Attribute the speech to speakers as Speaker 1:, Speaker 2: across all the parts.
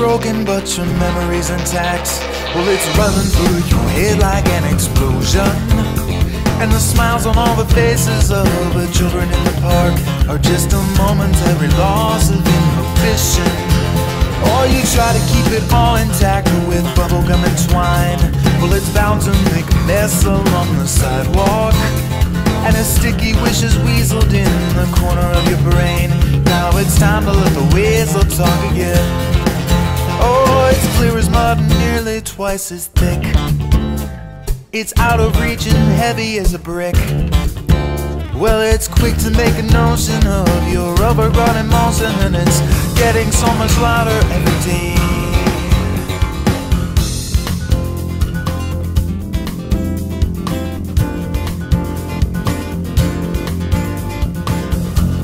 Speaker 1: broken, but your memory's intact. Well, it's running through your head like an explosion, and the smiles on all the faces of the children in the park are just a momentary loss of inhibition. Or you try to keep it all intact with bubblegum and twine. Well, it's bound to make a mess along the sidewalk, and a sticky wish is weaseled in the corner of your brain. Now it's time to let the weasel talk again. Oh, it's clear as mud and nearly twice as thick. It's out of reach and heavy as a brick. Well, it's quick to make a notion of your overgrown emotion, and it's getting so much louder every day.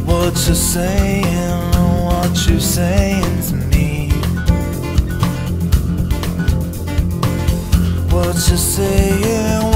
Speaker 1: What you're saying to me. What you're saying